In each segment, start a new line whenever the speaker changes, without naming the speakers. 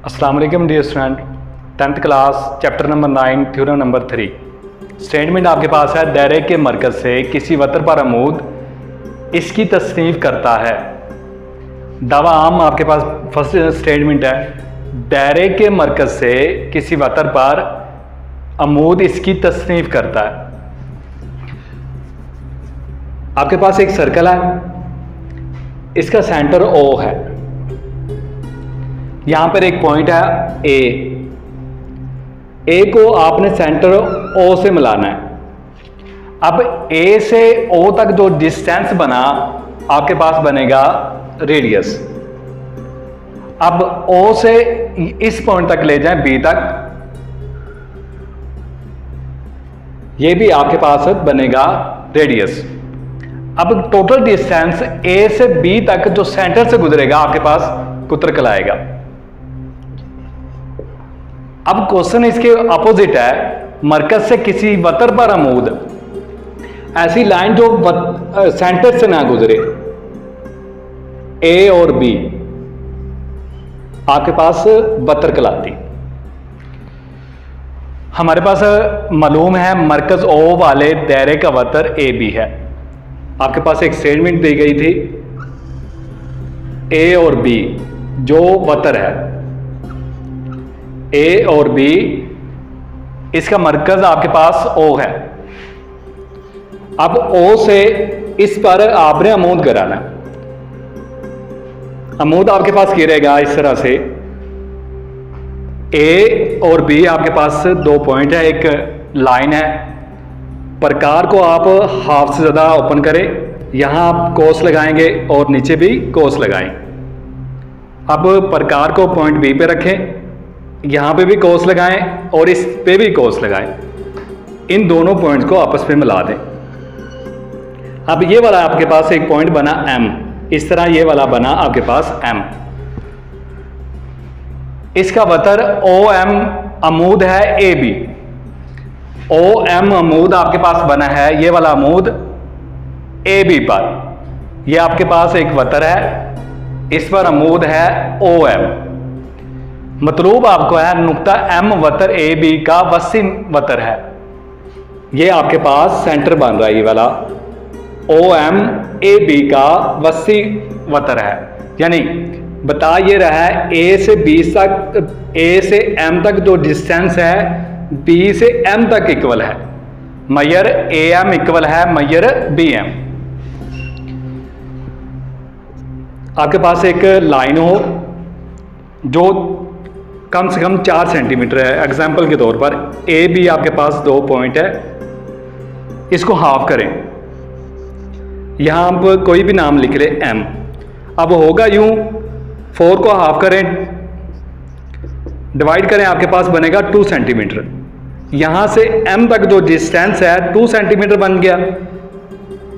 अस्सलाम वालेकुम dear student, 10th class chapter number 9 theorem number 3। Statement आपके पास है, दायरे के मरकज़ से किसी वतर पर अमूद इसकी तसनीफ़ करता है। दावा आम आपके पास फर्स्ट स्टेटमेंट है, दायरे के मरकज़ से किसी वतर पर अमूद इसकी तसनीफ़ करता है। आपके पास एक सर्कल है, इसका सेंटर O है, यहां पर एक पॉइंट है ए को आपने सेंटर O से मिलाना है। अब A से O तक जो डिस्टेंस बना आपके पास बनेगा रेडियस। अब O से इस पॉइंट तक ले जाएं B तक, ये भी आपके पास बनेगा रेडियस। अब टोटल डिस्टेंस A से B तक जो सेंटर से गुजरेगा आपके पास कुतर कहलाएगा। अब क्वेश्चन इसके अपोजिट है, मरकज से किसी वतर पर अमूद, ऐसी लाइन जो सेंटर से ना गुजरे, A और B आपके पास वतर कहलाती। हमारे पास मालूम है मरकज O वाले दायरे का वतर AB है। आपके पास एक स्टेटमेंट दी गई थी, A और B जो वतर है, A और B, इसका मरकज आपके पास O है। अब O से इस पर आपने अमूद कराना है। अमूद आपके पास गिरेगा इस तरह से, A और B आपके पास दो पॉइंट है, एक लाइन है। प्रकार को आप हाफ से ज़्यादा ओपन करें, यहाँ आप कोस लगाएंगे और नीचे भी कोस लगाएं। अब प्रकार को पॉइंट B पे रखें, यहाँ पे भी कोस लगाएं और इस पे भी कोस लगाएं। इन दोनों पॉइंट्स को आपस में मिला दें। अब ये वाला आपके पास एक पॉइंट बना M, इस तरह ये वाला बना आपके पास M। इसका वतर OM अमूद है AB। OM अमूद आपके पास बना है, ये वाला अमूद AB पर, ये आपके पास एक वतर है, इस पर अमूद है OM। मतलूब आपको है नुक्ता M वतर AB का वसी वतर है। ये आपके पास सेंटर बन रहा है, ये वाला OM AB का वसी वतर है। यानी बता ये रहा है A से B तक, A से M तक जो डिस्टेंस है B से M तक इक्वल है। मैयर AM इक्वल है मैयर BM। आपके पास एक लाइन हो जो कम से कम 4 सेंटीमीटर है, एग्जाम्पल के तौर पर AB आपके पास दो पॉइंट है, इसको हाफ करें, यहां आप कोई भी नाम लिख ले M। अब होगा यूं, 4 को हाफ करें, डिवाइड करें, आपके पास बनेगा 2 सेंटीमीटर। यहां से M तक जो डिस्टेंस है 2 सेंटीमीटर बन गया।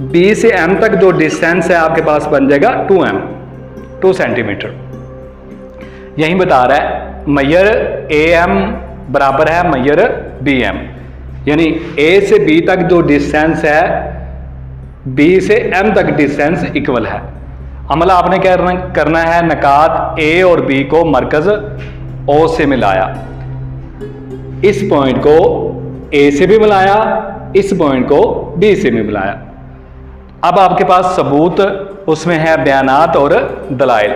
B से M तक जो डिस्टेंस है आपके पास बन जाएगा 2M, 2 सेंटीमीटर। यही बता रहा है मैयर AM बराबर है मैयर BM। यानी A से B तक जो डिस्टेंस है B से M तक डिस्टेंस इक्वल है। अमला आपने क्या करना है, नकात A और B को मरकज O से मिलाया, इस पॉइंट को A से भी मिलाया, इस पॉइंट को B से भी मिलाया। अब आपके पास सबूत उसमें है बयानात और दलाइल।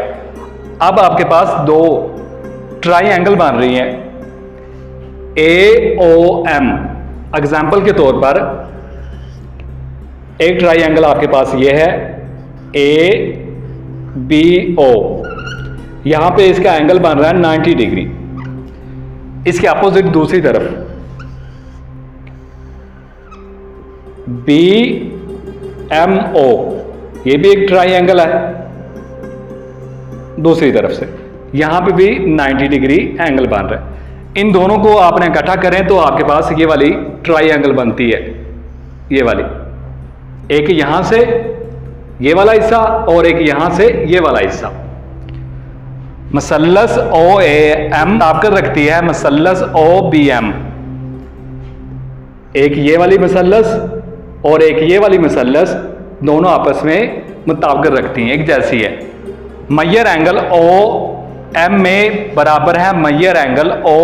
अब आपके पास दो ट्राइंगल बन रही हैं AOM। एग्जाम्पल के तौर पर एक ट्राइंगल आपके पास ये है ABO, यहां पे इसका एंगल बन रहा है 90 डिग्री। इसके अपोजिट दूसरी तरफ BMO, ये भी एक ट्राइंगल है, दूसरी तरफ से यहां पे भी 90 डिग्री एंगल बन रहा है। इन दोनों को आपने इकट्ठा करें तो आपके पास ये वाली ट्राइंगल बनती है, ये वाली, एक यहां से ये वाला हिस्सा और एक यहां से ये वाला हिस्सा। मसल्लस OAM आपकर रखती है मसल्लस OBM। एक ये वाली मसल्लस और एक ये वाली मसल्लस दोनों आपस में मुताबिक रखती हैं, एक जैसी है। मैयर एंगल ओ एम में बराबर है मैयर angle O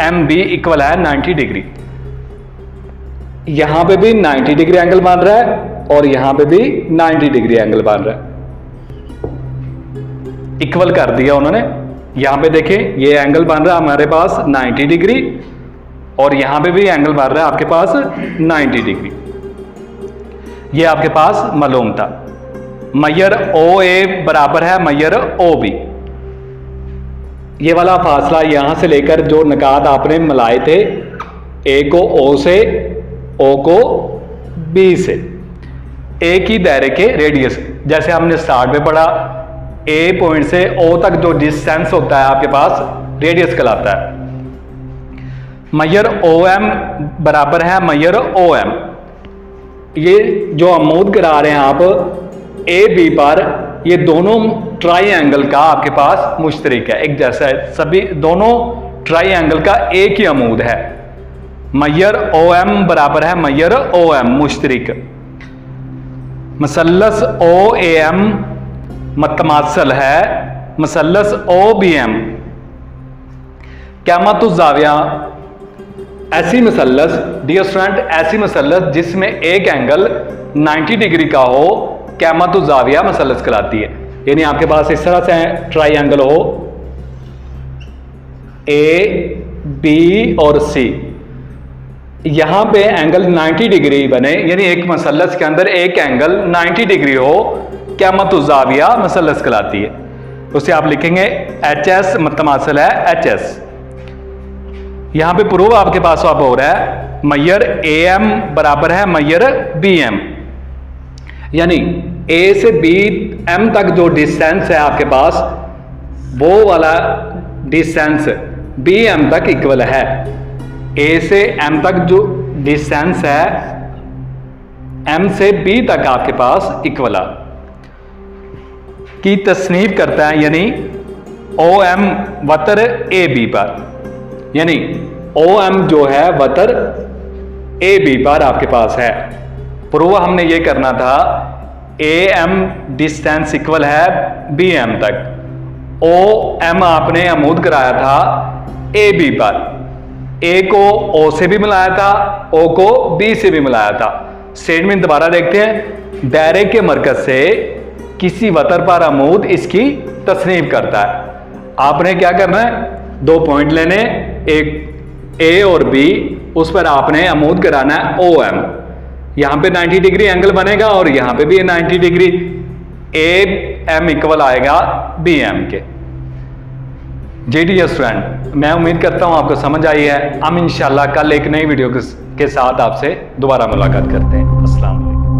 M B equal है 90 डिग्री। यहां पे भी 90 डिग्री एंगल बन रहा है और यहां पे भी 90 डिग्री एंगल बन रहा है। इक्वल कर दिया उन्होंने। यहां पे देखें ये एंगल बन रहा है हमारे पास 90 डिग्री और यहां पे भी एंगल बन रहा है आपके पास 90 डिग्री। ये आपके पास मालूम था। मैयर ओ ए बराबर है मैयर ओ बी। ये वाला फासला यहां से लेकर जो निकात आपने मिलाए थे, ए को ओ से, ओ को बी से, एक ही दायरे के रेडियस, जैसे हमने स्टार्ट में पढ़ा ए पॉइंट से ओ तक जो डिस्टेंस होता है आपके पास रेडियस कहलाता है। मैयर ओ एम बराबर है मैयर ओ एम। ये जो अमूद करा रहे हैं आप ए बी पर, ये दोनों ट्राइंगल का आपके पास मुश्तरिक है, एक जैसा है, सभी दोनों ट्राइंगल का एक ही अमूद है। मैयर ओ एम बराबर है Maihar O M मुश्तरिक। मसल्लस O A M मतमासल है मसल्लस ओ बी एम। क़यामतुज़ ज़ाविया ऐसी मसल्लस, डियर स्टूडेंट, ऐसी मसल्लस जिसमें एक एंगल 90 डिग्री का हो, क़यामतुज़ ज़ाविया मसल्लस कहलाती है। यानी आपके पास इस तरह से ट्राइंगल हो ए बी और सी, यहां पे एंगल 90 डिग्री बने, यानी एक मसल्लस के अंदर एक एंगल 90 डिग्री हो, क़यामतुज़ ज़ाविया मसल्लस कहलाती है। उसे आप लिखेंगे एच एस, मतमासल है एच एस। यहां पे प्रूव आपके पास अब हो रहा है मैयर ए एम बराबर है मैयर बी एम, यानी ए से बी एम तक जो डिस्टेंस है आपके पास, वो वाला डिस्टेंस बी एम तक इक्वल है। ए से एम तक जो डिस्टेंस है एम से बी तक आपके पास इक्वल की तस्नीफ करता है, यानी ओ एम वतर ए बी पर, यानी ओ एम जो है वतर ए बी पर आपके पास है। प्रूव हमने ये करना था ए एम डिस्टेंस इक्वल है बी एम तक। ओ एम आपने अमूद कराया था ए बी पर, ए को ओ से भी मिलाया था, ओ को बी से भी मिलाया था। स्टेटमेंट दोबारा देखते हैं। दायरे के मरकज से किसी वतर पर अमूद इसकी तस्नीफ करता है। आपने क्या करना है, दो पॉइंट लेने, एक ए और बी, उस पर आपने अमूद कराना है ओ एम। यहां पे 90 डिग्री एंगल बनेगा और यहां पे भी 90 डिग्री। ए एम इक्वल आएगा बी एम के। जी डियर स्टूडेंट, मैं उम्मीद करता हूं आपको समझ आई है। हम इंशाल्लाह कल एक नई वीडियो के साथ आपसे दोबारा मुलाकात करते हैं। अस्सलाम वालेकुम।